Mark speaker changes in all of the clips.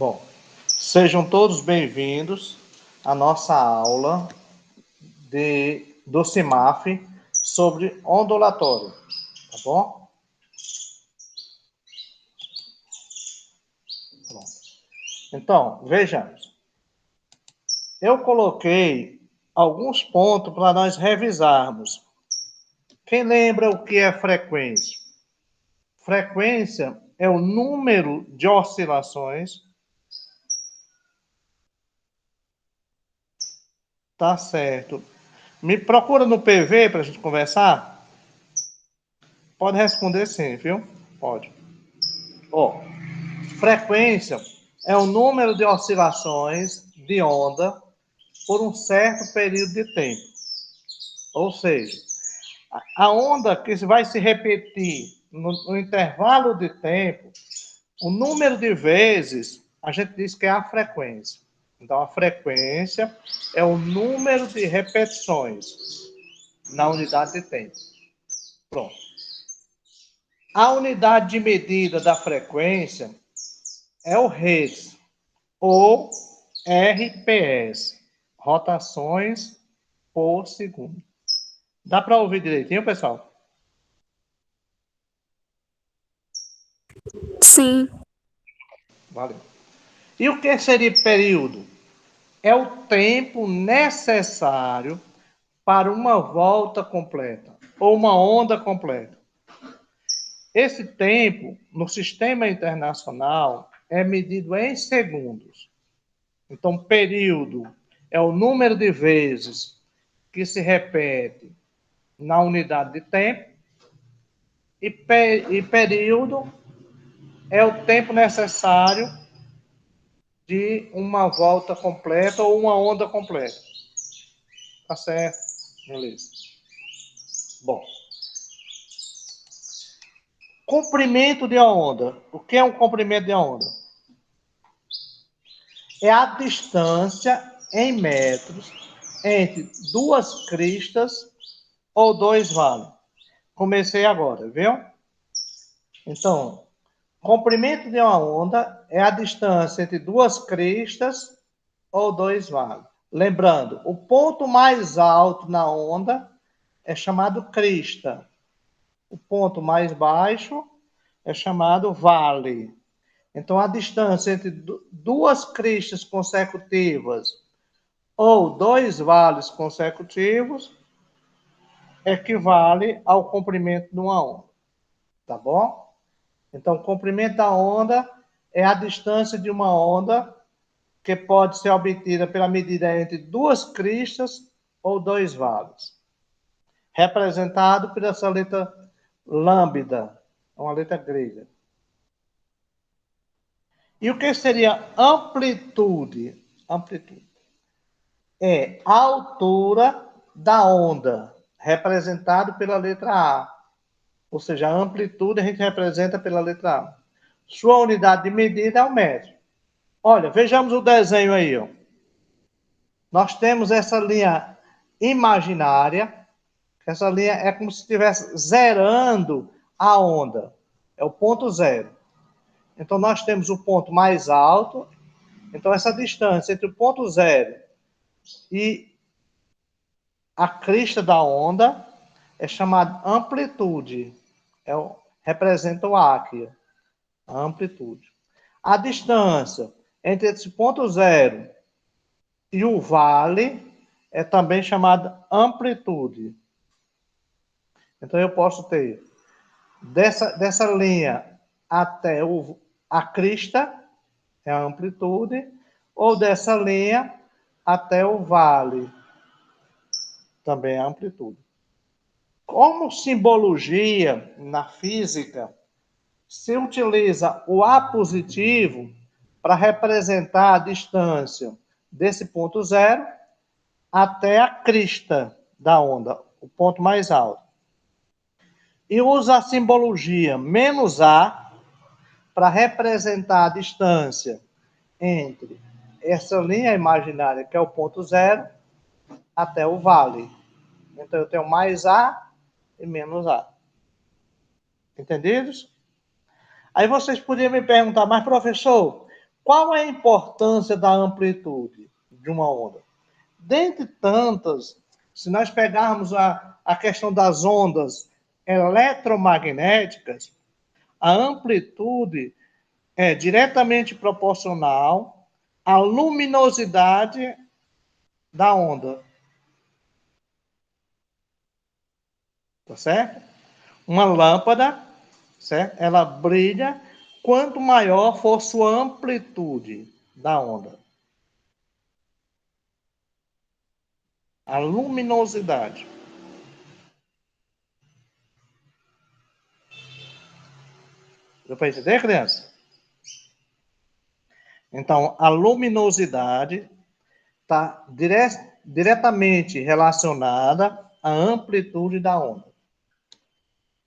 Speaker 1: Bom, sejam todos bem-vindos à nossa aula do CIMAF sobre ondulatório, tá bom? Pronto. Então, vejamos. Eu coloquei alguns pontos para nós revisarmos. Quem lembra o que é frequência? Frequência é o número de oscilações. Tá certo. Me procura no PV para a gente conversar? Pode responder sim, viu? Pode. Ó, frequência é o número de oscilações de onda por um certo período de tempo. Ou seja, a onda que vai se repetir no intervalo de tempo, o número de vezes, a gente diz que é a frequência. Então, a frequência é o número de repetições na unidade de tempo. Pronto. A unidade de medida da frequência é o Hertz, ou RPS, rotações por segundo. Dá para ouvir direitinho, pessoal?
Speaker 2: Sim.
Speaker 1: Valeu. E o que seria período? É o tempo necessário para uma volta completa, ou uma onda completa. Esse tempo, no sistema internacional, é medido em segundos. Então, período é o número de vezes que se repete na unidade de tempo, e período é o tempo necessário de uma volta completa ou uma onda completa. Tá certo? Beleza. Bom. Comprimento de onda. O que é um comprimento de onda? É a distância em metros entre duas cristas ou dois vales. Comecei agora, viu? Então, comprimento de uma onda é a distância entre duas cristas ou dois vales. Lembrando, o ponto mais alto na onda é chamado crista. O ponto mais baixo é chamado vale. Então, a distância entre duas cristas consecutivas ou dois vales consecutivos equivale ao comprimento de uma onda. Tá bom? Então, o comprimento da onda é a distância de uma onda que pode ser obtida pela medida entre duas cristas ou dois vales. Representado por essa letra lambda, uma letra grega. E o que seria amplitude? Amplitude é a altura da onda, representado pela letra A. Ou seja, a amplitude a gente representa pela letra A. Sua unidade de medida é o metro. Olha, vejamos o desenho aí. Ó. Nós temos essa linha imaginária. Essa linha é como se estivesse zerando a onda. É o ponto zero. Então, nós temos o ponto mais alto. Então, essa distância entre o ponto zero e a crista da onda é chamada amplitude. Representa o áquia. A amplitude. A distância entre esse ponto zero e o vale é também chamada amplitude. Então, eu posso ter dessa linha até a crista, é a amplitude, ou dessa linha até o vale, também é a amplitude. Como simbologia na física, se utiliza o A positivo para representar a distância desse ponto zero até a crista da onda, o ponto mais alto. E usa a simbologia menos A para representar a distância entre essa linha imaginária, que é o ponto zero, até o vale. Então, eu tenho mais A e menos A. Entendidos? Aí vocês poderiam me perguntar, mas professor, Qual é a importância da amplitude de uma onda? Dentre tantas, se nós pegarmos a questão das ondas eletromagnéticas, a amplitude é diretamente proporcional à luminosidade da onda. Tá certo? Uma lâmpada, certo? Ela brilha quanto maior for sua amplitude da onda. A luminosidade. Deu para entender, criança? Então, a luminosidade está diretamente relacionada à amplitude da onda.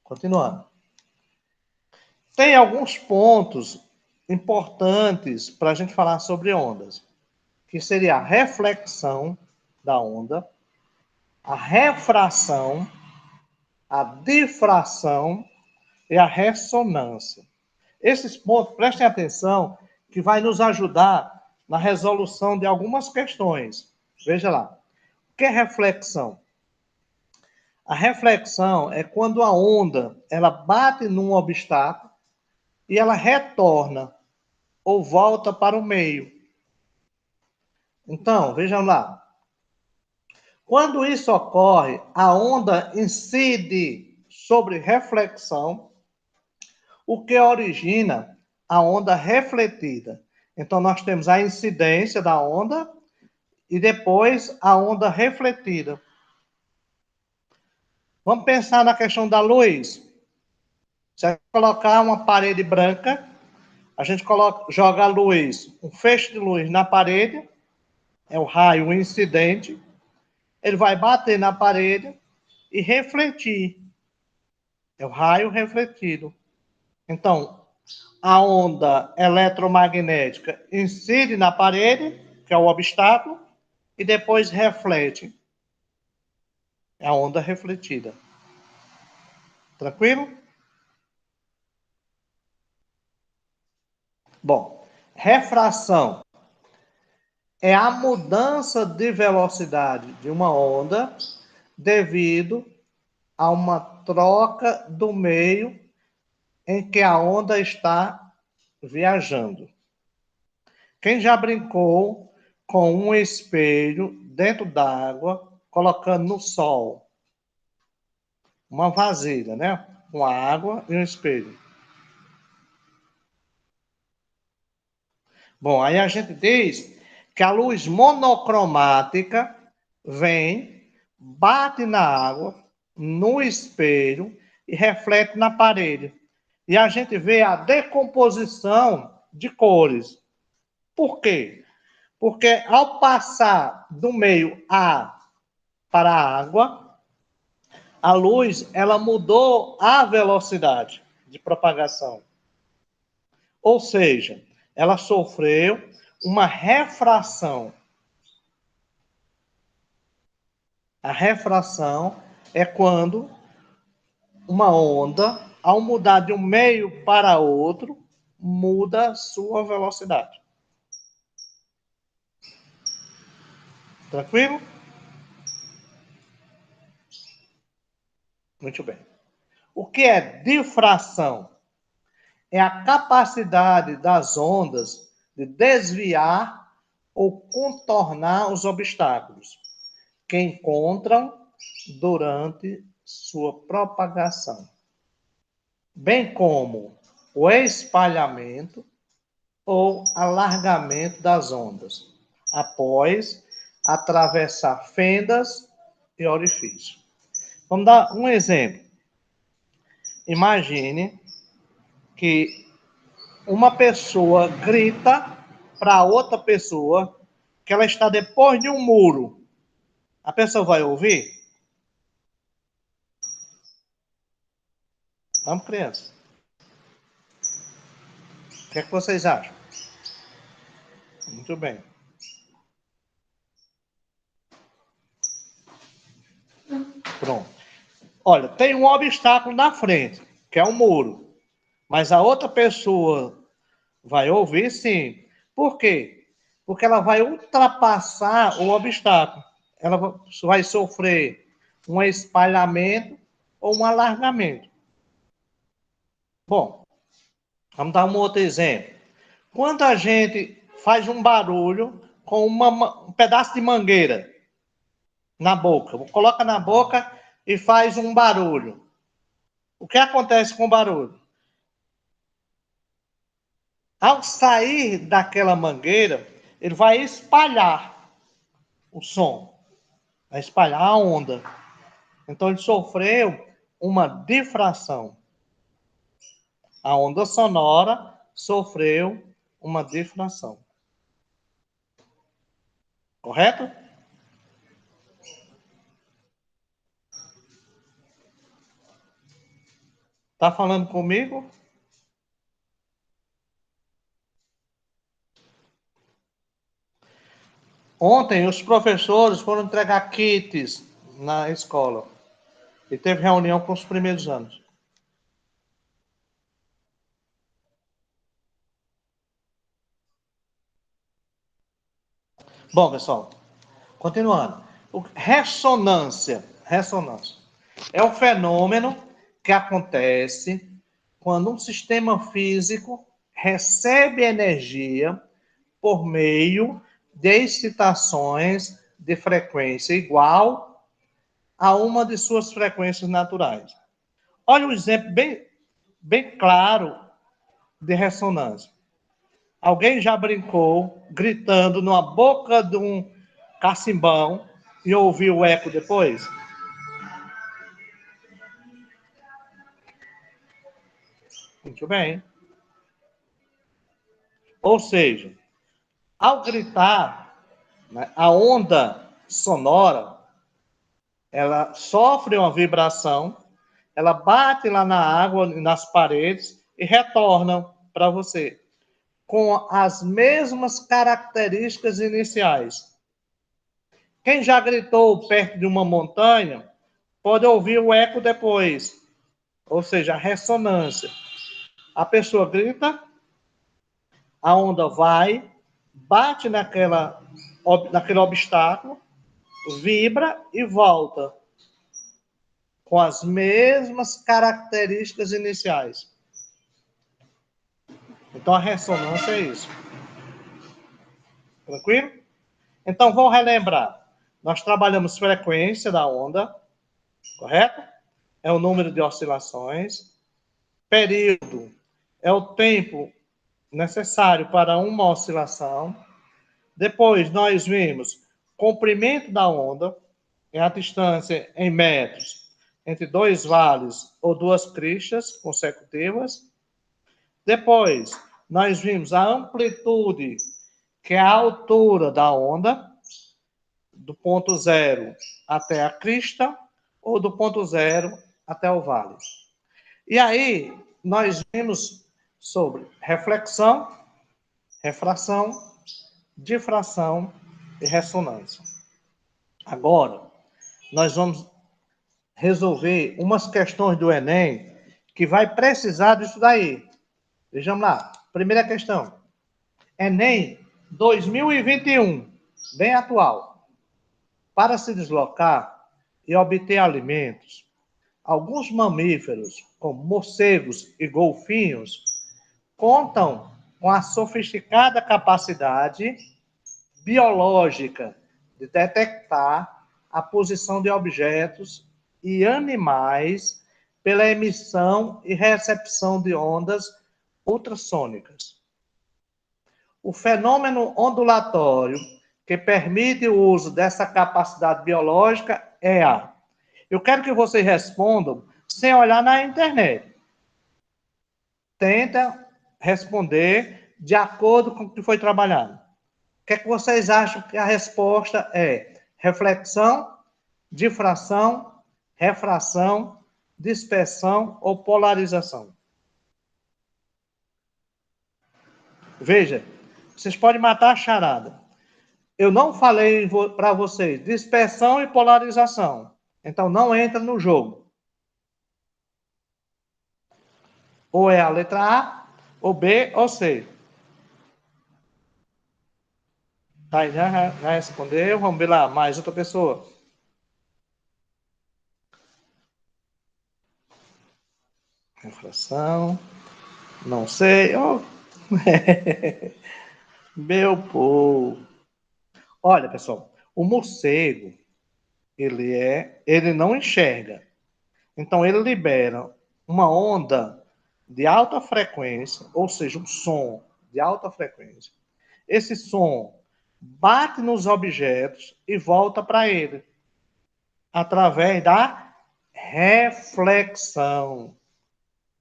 Speaker 1: Continuando. Tem alguns pontos importantes para a gente falar sobre ondas, que seria a reflexão da onda, a refração, a difração e a ressonância. Esses pontos, prestem atenção, que vai nos ajudar na resolução de algumas questões. Veja lá. O que é reflexão? A reflexão é quando a onda ela bate num obstáculo e ela retorna ou volta para o meio. Então, vejam lá. Quando isso ocorre, a onda incide sobre reflexão, o que origina a onda refletida. Então, nós temos a incidência da onda e depois a onda refletida. Vamos pensar na questão da luz. Se a gente colocar uma parede branca, a gente joga a luz, um feixe de luz na parede, é o raio incidente, ele vai bater na parede e refletir. É o raio refletido. Então, a onda eletromagnética incide na parede, que é o obstáculo, e depois reflete. É a onda refletida. Tranquilo? Bom, refração é a mudança de velocidade de uma onda devido a uma troca do meio em que a onda está viajando. Quem já brincou com um espelho dentro d'água, colocando no sol? Uma vasilha, né? Com água e um espelho. Bom, aí a gente diz que a luz monocromática vem, bate na água, no espelho e reflete na parede. E a gente vê a decomposição de cores. Por quê? Porque ao passar do meio A para a água, a luz ela mudou a velocidade de propagação. Ou seja, ela sofreu uma refração. A refração é quando uma onda, ao mudar de um meio para outro, muda sua velocidade. Tranquilo? Muito bem. O que é difração? É a capacidade das ondas de desviar ou contornar os obstáculos que encontram durante sua propagação, bem como o espalhamento ou alargamento das ondas, após atravessar fendas e orifícios. Vamos dar um exemplo. Imagine que uma pessoa grita para outra pessoa que ela está depois de um muro. A pessoa vai ouvir? Vamos, criança. O que é que vocês acham? Muito bem. Pronto. Olha, tem um obstáculo na frente, que é um muro. Mas a outra pessoa vai ouvir, sim, Por quê? Porque ela vai ultrapassar o obstáculo. Ela vai sofrer um espalhamento ou um alargamento. Bom, vamos dar um outro exemplo. Quando a gente faz um barulho com um pedaço de mangueira na boca, coloca na boca e faz um barulho. O que acontece com o barulho? Ao sair daquela mangueira, ele vai espalhar o som, vai espalhar a onda. Então ele sofreu uma difração. A onda sonora sofreu uma difração. Correto? Tá falando comigo? Ontem os professores foram entregar kits na escola. E teve reunião com os primeiros anos. Bom, pessoal, continuando. Ressonância. Ressonância. É o fenômeno que acontece quando um sistema físico recebe energia por meio de excitações de frequência igual a uma de suas frequências naturais. Olha um exemplo bem claro de ressonância. Alguém já brincou gritando na boca de um cacimbão e ouviu o eco depois? Muito bem. Ou seja, ao gritar, né, a onda sonora, ela sofre uma vibração, ela bate lá na água, nas paredes e retorna para você com as mesmas características iniciais. Quem já gritou perto de uma montanha pode ouvir o eco depois, ou seja, a ressonância. A pessoa grita, a onda vai, bate naquele obstáculo, vibra e volta com as mesmas características iniciais. Então a ressonância é isso. Tranquilo? Então vou relembrar. Nós trabalhamos frequência da onda, correto? É o número de oscilações. Período é o tempo necessário para uma oscilação. Depois nós vimos comprimento da onda, é a distância em metros entre dois vales ou duas cristas consecutivas. Depois nós vimos a amplitude, que é a altura da onda, do ponto zero até a crista, ou do ponto zero até o vale. E aí, nós vimos sobre reflexão, refração, difração e ressonância. Agora, nós vamos resolver umas questões do Enem que vai precisar disso daí. Vejamos lá. Primeira questão. Enem 2021, bem atual. Para se deslocar e obter alimentos, alguns mamíferos, como morcegos e golfinhos, contam com a sofisticada capacidade biológica de detectar a posição de objetos e animais pela emissão e recepção de ondas ultrassônicas. O fenômeno ondulatório que permite o uso dessa capacidade biológica é a. Eu quero que vocês respondam sem olhar na internet. Tenta responder de acordo com o que foi trabalhado. O que é que vocês acham que a resposta é? Reflexão, difração, refração, dispersão ou polarização? Veja, vocês podem matar a charada. Eu não falei para vocês dispersão e polarização. Então não entra no jogo. Ou é a letra A, ou B, ou C. Tá, já respondeu. Vamos ver lá, mais outra pessoa. Refração. Não sei. Oh. Meu povo. Olha, pessoal, o morcego, ele não enxerga. Então ele libera uma onda de alta frequência, ou seja, um som de alta frequência. Esse som bate nos objetos e volta para ele através da reflexão.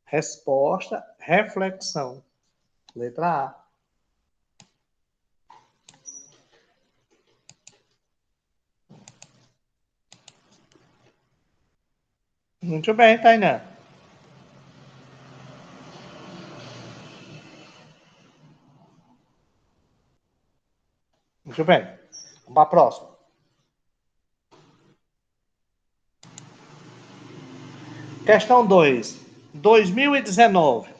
Speaker 1: Resposta, reflexão. Letra A. Muito bem, Tainá. Muito bem. Vamos para a próxima. Questão 2. 2019.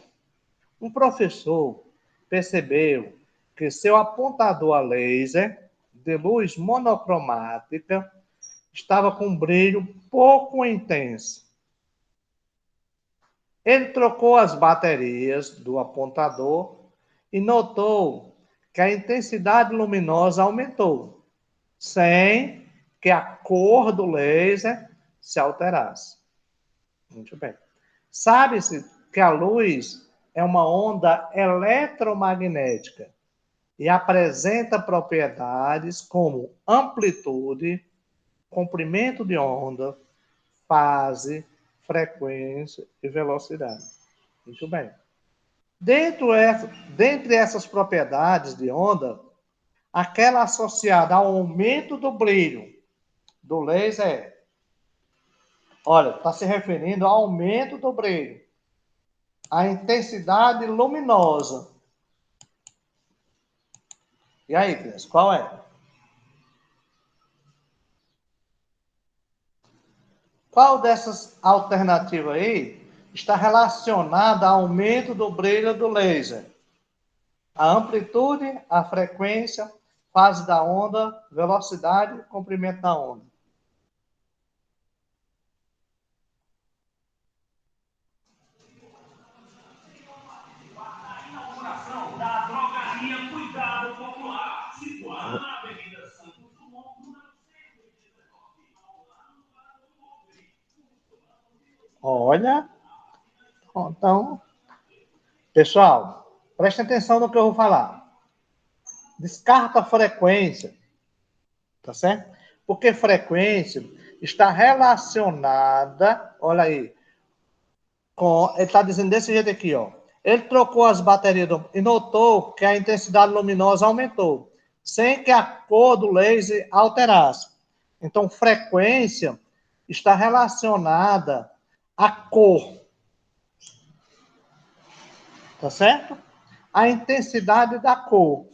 Speaker 1: Um professor percebeu que seu apontador a laser de luz monocromática estava com um brilho pouco intenso. Ele trocou as baterias do apontador e notou que a intensidade luminosa aumentou, sem que a cor do laser se alterasse. Muito bem. Sabe-se que a luz é uma onda eletromagnética e apresenta propriedades como amplitude, comprimento de onda, fase, frequência e velocidade. Muito bem. Dentre essas propriedades de onda, aquela associada ao aumento do brilho do laser olha, está se referindo ao aumento do brilho, a intensidade luminosa. E aí, criança, qual é? Qual dessas alternativas aí está relacionada ao aumento do brilho do laser? A amplitude, a frequência, fase da onda, velocidade, comprimento da onda. Olha, então, pessoal, preste atenção no que eu vou falar. Descarta a frequência, tá certo? Porque frequência está relacionada, olha aí, ele está dizendo desse jeito aqui, ó. Ele trocou as baterias e notou que a intensidade luminosa aumentou, sem que a cor do laser alterasse. Então, frequência está relacionada à cor, tá certo? A intensidade da cor.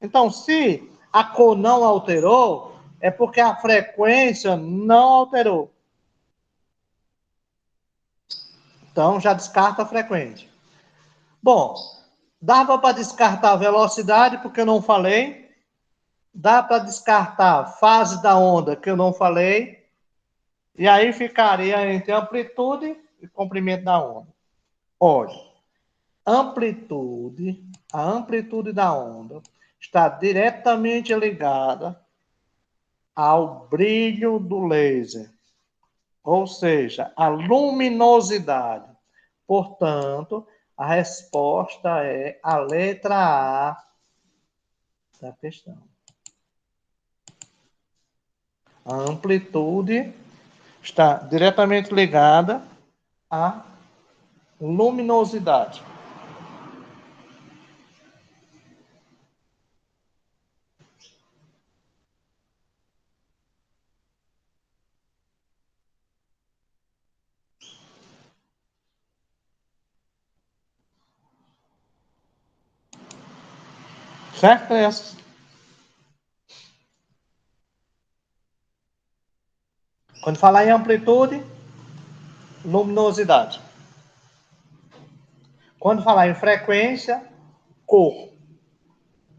Speaker 1: Então, se a cor não alterou, é porque a frequência não alterou. Então, já descarta a frequência. Bom, dava para descartar a velocidade, porque eu não falei. Dá para descartar a fase da onda, que eu não falei. E aí ficaria entre amplitude e comprimento da onda. Olha, a amplitude da onda está diretamente ligada ao brilho do laser, ou seja, a luminosidade. Portanto, a resposta é a letra A da questão. A amplitude está diretamente ligada à luminosidade. Certo, crianças? Quando falar em amplitude, luminosidade. Quando falar em frequência, cor.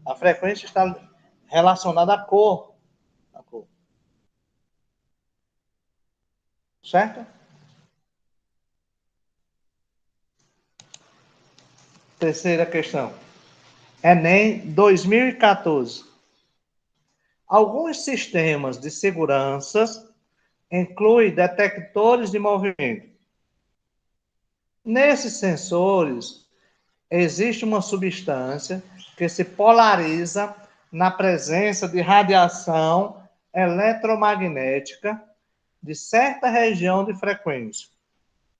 Speaker 1: A frequência está relacionada à cor. A cor. Certo? Terceira questão. Enem 2014. Alguns sistemas de segurança incluem detectores de movimento. Nesses sensores, existe uma substância que se polariza na presença de radiação eletromagnética de certa região de frequência,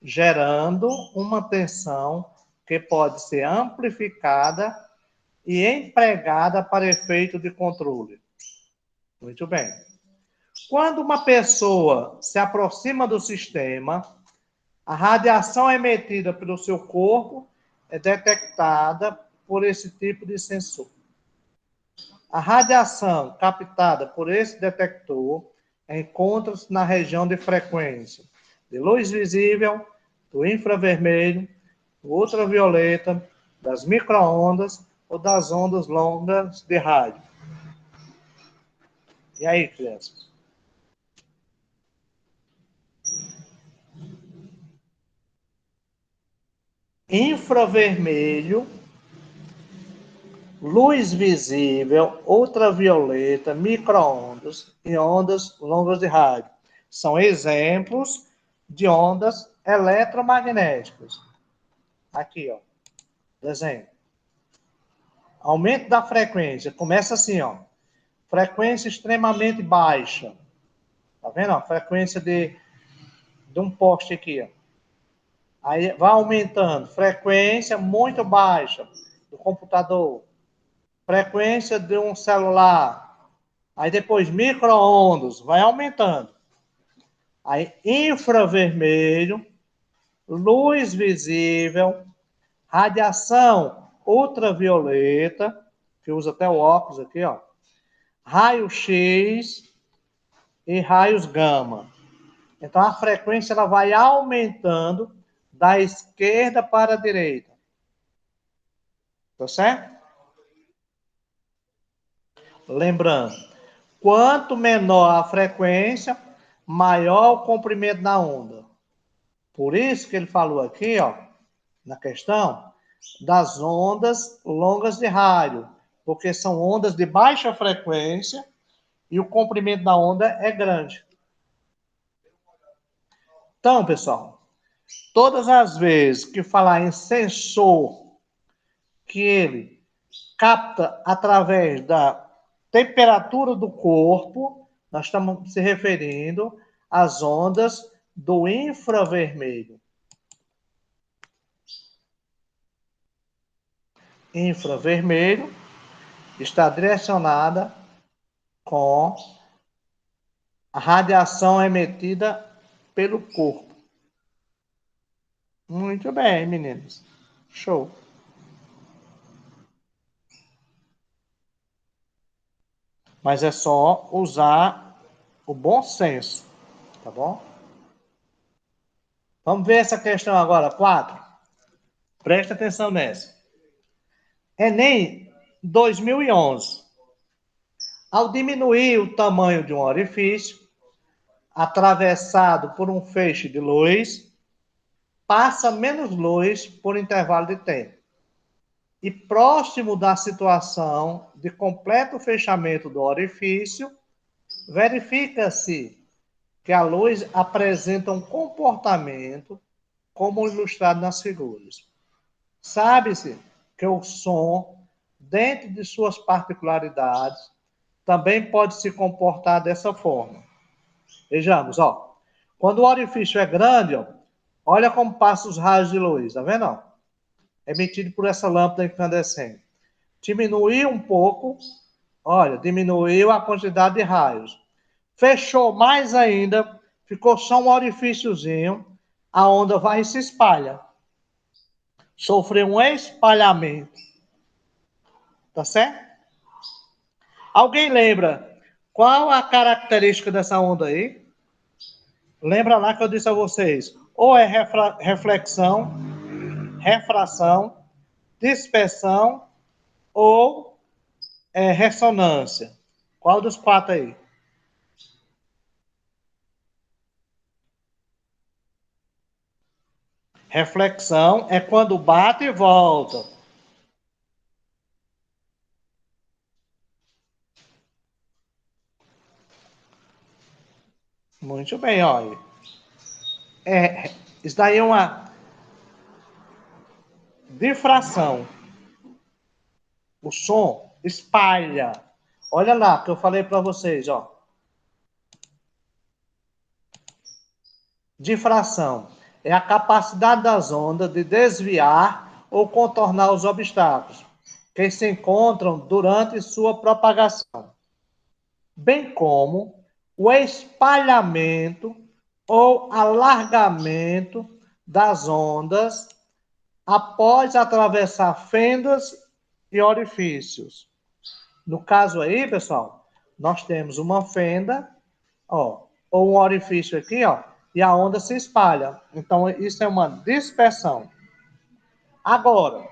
Speaker 1: gerando uma tensão que pode ser amplificada e empregada para efeito de controle. Muito bem. Quando uma pessoa se aproxima do sistema, a radiação emitida pelo seu corpo é detectada por esse tipo de sensor. A radiação captada por esse detector encontra-se na região de frequência de luz visível, do infravermelho, do ultravioleta, das microondas ou das ondas longas de rádio. E aí, crianças? Infravermelho, luz visível, ultravioleta, microondas e ondas longas de rádio. São exemplos de ondas eletromagnéticas. Aqui, ó. Desenho. Aumento da frequência. Começa assim, ó. Frequência extremamente baixa. Tá vendo? Ó? Frequência de um poste aqui, ó. Aí vai aumentando. Frequência muito baixa do computador. Frequência de um celular. Aí depois micro-ondas. Vai aumentando. Aí infravermelho, luz visível, radiação ultravioleta, que usa até o óculos aqui, ó. Raio-X e raios gama. Então a frequência ela vai aumentando da esquerda para a direita. Tá certo? Lembrando, quanto menor a frequência, maior o comprimento da onda. Por isso que ele falou aqui, ó, na questão, das ondas longas de rádio, porque são ondas de baixa frequência e o comprimento da onda é grande. Então, pessoal, todas as vezes que falar em sensor, que ele capta através da temperatura do corpo, nós estamos se referindo às ondas do infravermelho. Infravermelho está direcionada com a radiação emitida pelo corpo. Muito bem, meninos. Show. Mas é só usar o bom senso, tá bom? Vamos ver essa questão agora, 4. Presta atenção nessa. Enem 2011. Ao diminuir o tamanho de um orifício, atravessado por um feixe de luz, passa menos luz por intervalo de tempo. E próximo da situação de completo fechamento do orifício, verifica-se que a luz apresenta um comportamento como ilustrado nas figuras. Sabe-se que o som, dentro de suas particularidades, também pode se comportar dessa forma. Vejamos, ó. Quando o orifício é grande, ó, olha como passa os raios de luz, tá vendo? Ó? Emitido por essa lâmpada incandescente. Diminuiu um pouco, olha, diminuiu a quantidade de raios. Fechou mais ainda, ficou só um orifíciozinho, a onda vai e se espalha. Sofreu um espalhamento. Tá certo? Alguém lembra qual a característica dessa onda aí? Lembra lá que eu disse a vocês? Ou é reflexão, refração, dispersão ou ressonância. Qual dos quatro aí? Reflexão é quando bate e volta. Muito bem, olha. Isso daí é uma difração. O som espalha. Olha lá que eu falei para vocês, ó. Difração é a capacidade das ondas de desviar ou contornar os obstáculos que se encontram durante sua propagação, bem como o espalhamento ou alargamento das ondas após atravessar fendas e orifícios. No caso aí, pessoal, nós temos uma fenda, ó, ou um orifício aqui, ó, e a onda se espalha. Então, isso é uma dispersão. Agora,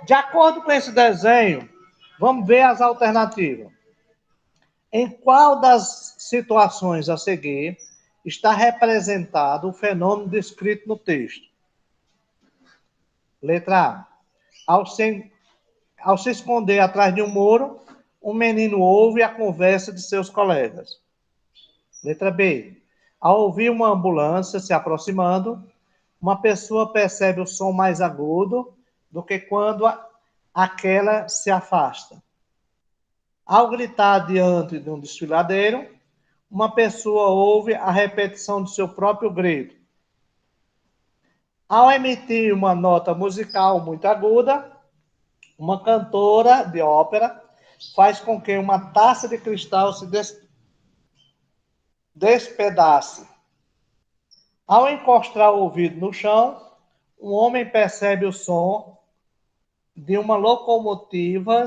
Speaker 1: de acordo com esse desenho, vamos ver as alternativas. Em qual das situações a seguir está representado o fenômeno descrito no texto? Letra A. Ao se esconder atrás de um muro, um menino ouve a conversa de seus colegas. Letra B. Ao ouvir uma ambulância se aproximando, uma pessoa percebe o som mais agudo do que quando aquela se afasta. Ao gritar diante de um desfiladeiro, uma pessoa ouve a repetição de seu próprio grito. Ao emitir uma nota musical muito aguda, uma cantora de ópera faz com que uma taça de cristal se despedace. Ao encostar o ouvido no chão, um homem percebe o som de uma locomotiva,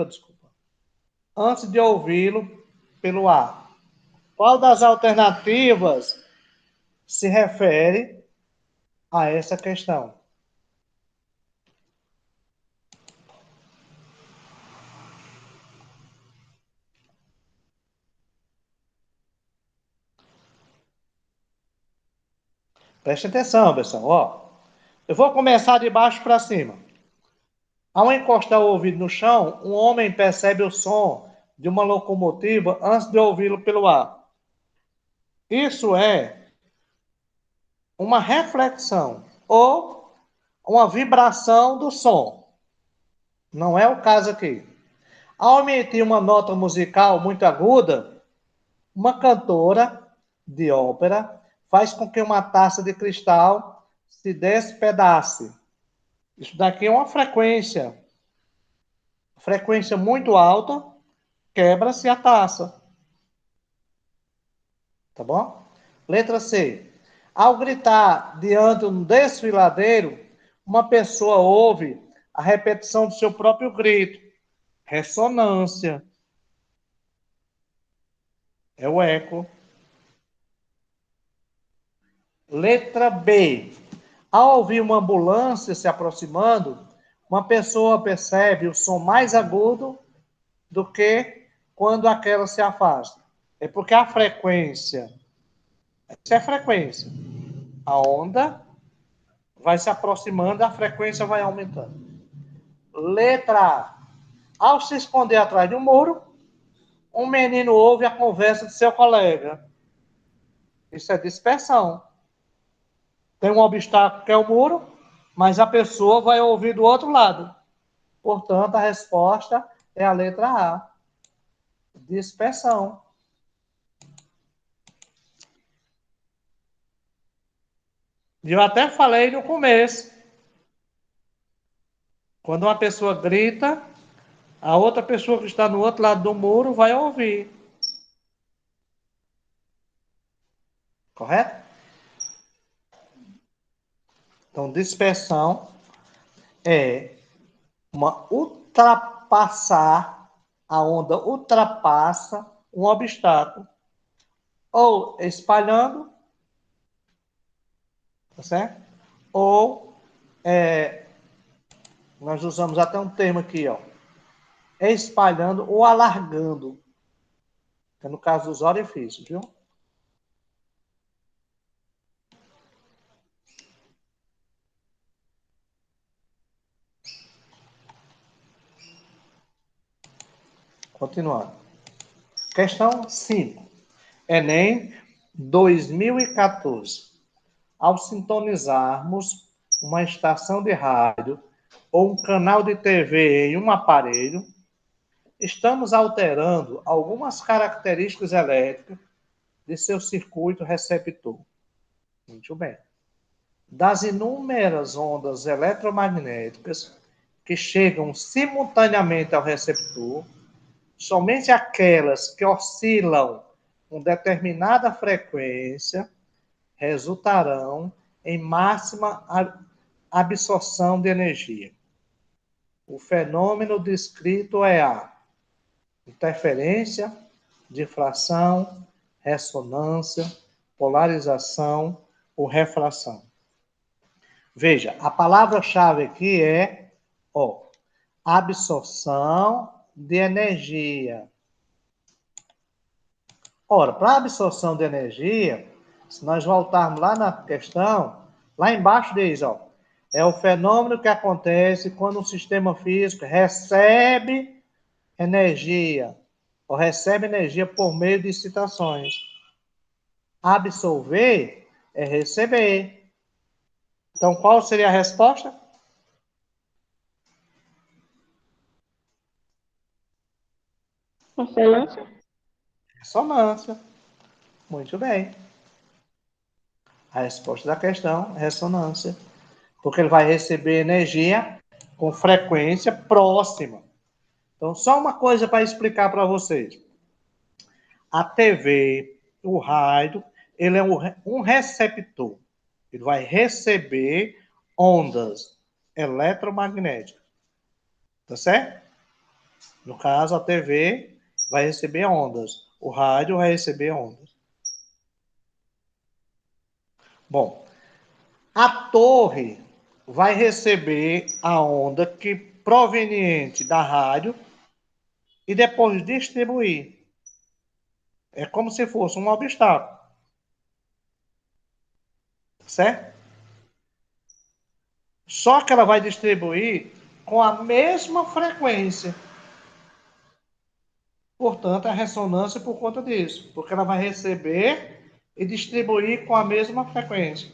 Speaker 1: desculpa, antes de ouvi-lo pelo ar. Qual das alternativas se refere a essa questão? Preste atenção, pessoal. Ó, eu vou começar de baixo para cima. Ao encostar o ouvido no chão, um homem percebe o som de uma locomotiva antes de ouvi-lo pelo ar. Isso é uma reflexão ou uma vibração do som. Não é o caso aqui. Ao emitir uma nota musical muito aguda, uma cantora de ópera faz com que uma taça de cristal se despedace. Isso daqui é uma frequência muito alta, quebra-se a taça. Tá bom? Letra C. Ao gritar diante de um desfiladeiro, uma pessoa ouve a repetição do seu próprio grito. Ressonância. É o eco. Letra B. Ao ouvir uma ambulância se aproximando, uma pessoa percebe o som mais agudo do que quando aquela se afasta. É porque a frequência, isso é frequência. A onda vai se aproximando, a frequência vai aumentando. Letra A. Ao se esconder atrás de um muro, um menino ouve a conversa de seu colega. Isso é dispersão. Tem um obstáculo que é o muro, mas a pessoa vai ouvir do outro lado. Portanto, a resposta é a letra A. Dispersão. Eu até falei no começo. Quando uma pessoa grita, a outra pessoa que está no outro lado do muro vai ouvir. Correto? Então, dispersão é uma ultrapassar, a onda ultrapassa um obstáculo, ou espalhando, tá certo? Ou nós usamos até um termo aqui, ó, espalhando ou alargando, que é no caso dos orifícios, viu? Continuando. Questão 5. Enem 2014. Ao sintonizarmos uma estação de rádio ou um canal de TV em um aparelho, estamos alterando algumas características elétricas de seu circuito receptor. Muito bem. Das inúmeras ondas eletromagnéticas que chegam simultaneamente ao receptor, somente aquelas que oscilam com determinada frequência resultarão em máxima absorção de energia. O fenômeno descrito é a interferência, difração, ressonância, polarização ou refração. Veja, a palavra-chave aqui é absorção de energia. Ora, para absorção de energia, se nós voltarmos lá na questão, lá embaixo diz, é o fenômeno que acontece quando um sistema físico recebe energia, ou recebe energia por meio de excitações. Absorver é receber. Então, qual seria a resposta?
Speaker 2: Ressonância?
Speaker 1: Ressonância. Muito bem. A resposta da questão é ressonância. Porque ele vai receber energia com frequência próxima. Então, só uma coisa para explicar para vocês. A TV, o rádio, ele é um receptor. Ele vai receber ondas eletromagnéticas. Tá certo? No caso, a TV vai receber ondas. O rádio vai receber ondas. Bom, a torre vai receber a onda que proveniente da rádio e depois distribuir. É como se fosse um obstáculo. Certo? Só que ela vai distribuir com a mesma frequência. Portanto, a ressonância por conta disso. Porque ela vai receber e distribuir com a mesma frequência.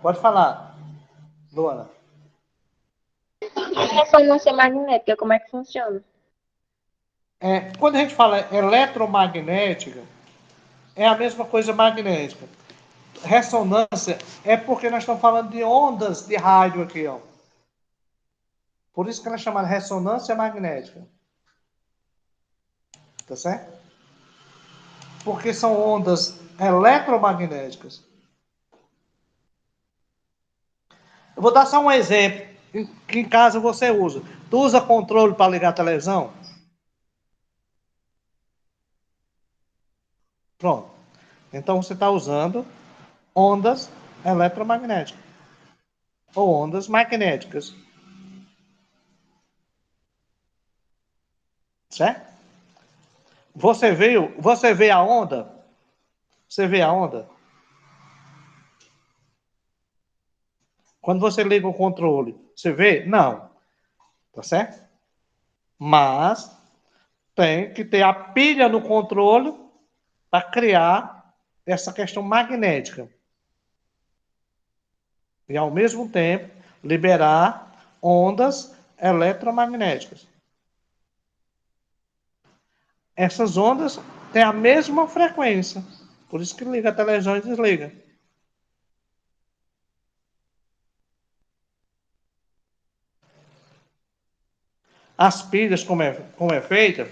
Speaker 1: Pode falar, Luana.
Speaker 2: Ressonância magnética, como é que funciona?
Speaker 1: Quando a gente fala eletromagnética, é a mesma coisa magnética. Ressonância é porque nós estamos falando de ondas de rádio aqui, ó. Por isso que ela é chamada ressonância magnética. Tá certo? Porque são ondas eletromagnéticas. Eu vou dar só um exemplo que em casa você usa. Tu usa controle para ligar a televisão? Pronto. Então você está usando ondas eletromagnéticas ou ondas magnéticas. Certo? Você vê a onda? Você vê a onda? Quando você liga o controle, você vê? Não. Tá certo? Mas tem que ter a pilha no controle para criar essa questão magnética. E, ao mesmo tempo, liberar ondas eletromagnéticas. Essas ondas têm a mesma frequência. Por isso que liga a televisão e desliga. As pilhas, como é feita,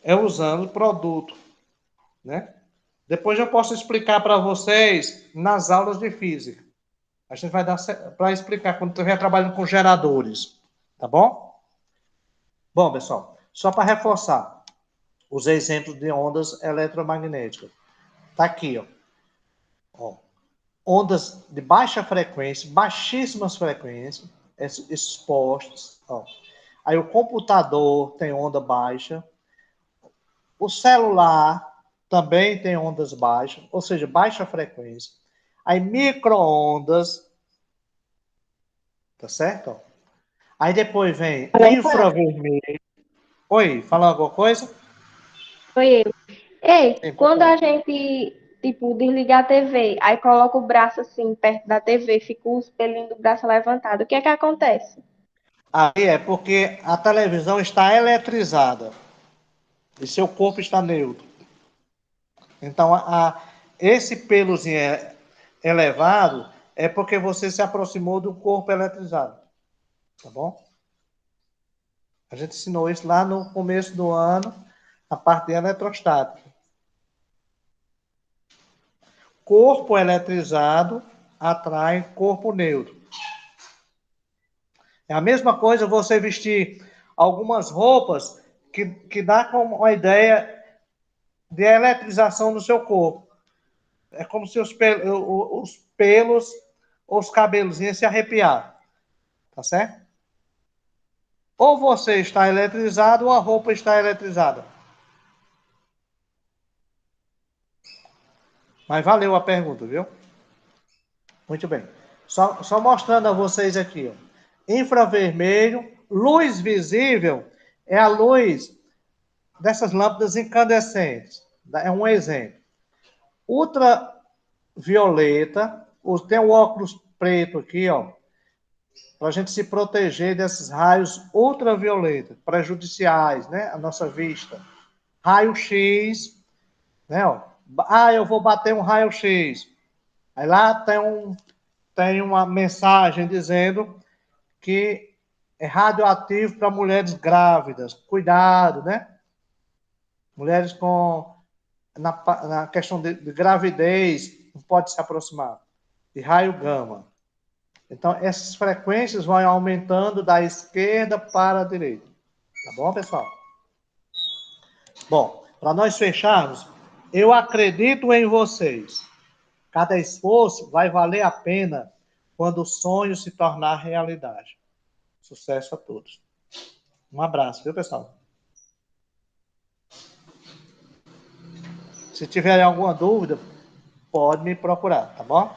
Speaker 1: é usando produto, né? Depois eu posso explicar para vocês nas aulas de física. A gente vai dar para explicar quando estiver trabalhando com geradores, tá bom? Bom, pessoal, só para reforçar os exemplos de ondas eletromagnéticas. Tá aqui, ó. Ondas de baixa frequência, baixíssimas frequências, esses postes. Ó. Aí o computador tem onda baixa. O celular também tem ondas baixas, ou seja, baixa frequência. Aí micro-ondas, tá certo? Aí depois vem infravermelho. Oi, fala alguma coisa?
Speaker 2: Foi eu. Ei,
Speaker 1: Sim, pode
Speaker 2: quando
Speaker 1: falar.
Speaker 2: a gente, tipo, desliga a TV, aí coloca o braço assim perto da TV, fica o espelhinho do braço levantado, o que é que acontece?
Speaker 1: Aí é porque a televisão está eletrizada e seu corpo está neutro. Então, esse pelozinho elevado é porque você se aproximou do corpo eletrizado. Tá bom? A gente ensinou isso lá no começo do ano, a parte de eletrostática. Corpo eletrizado atrai corpo neutro. É a mesma coisa você vestir algumas roupas que dá como uma ideia de eletrização do seu corpo. É como se os pelos ou os cabelos se arrepiar. Tá certo? Ou você está eletrizado ou a roupa está eletrizada. Mas valeu a pergunta, viu? Muito bem. Só mostrando a vocês aqui. Ó. Infravermelho, luz visível é a luz dessas lâmpadas incandescentes. É um exemplo. Ultravioleta, tem o óculos preto aqui, ó, para a gente se proteger desses raios ultravioletas, prejudiciais, né, à nossa vista. Raio-X, né, ó. Ah, eu vou bater um raio-X. Aí lá tem uma mensagem dizendo que é radioativo para mulheres grávidas. Cuidado, né? Mulheres na questão de gravidez, não pode se aproximar. De raio gama. Então, essas frequências vão aumentando da esquerda para a direita. Tá bom, pessoal? Bom, para nós fecharmos, eu acredito em vocês. Cada esforço vai valer a pena quando o sonho se tornar realidade. Sucesso a todos. Um abraço, viu, pessoal? Se tiverem alguma dúvida, pode me procurar, tá bom?